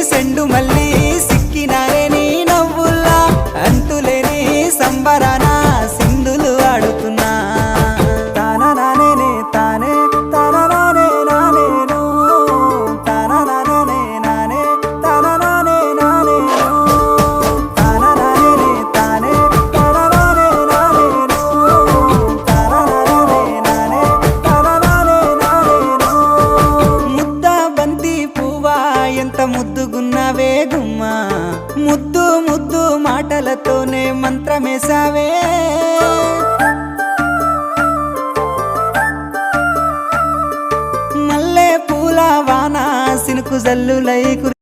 సెండు మళ్ళీ సిక్కినారే నీ నవ్వుల్లా అంతులేని సంబరాన సింధులు ఆడుతున్నా తాననానే తానే తాననానే నానేను తాననానే నానే తాననానే నానేను తాననానే తానే తాననానే నానేను తాననానే నానే తాననానే నానేను ముద్ద బంతి పువ్వా ఎంత ముద్దుగున్నావే గుమ్మా ముద్దు ముద్దు మాటలతోనే మంత్రమేసావే మల్లె పూల వాన సినుకు జల్లులై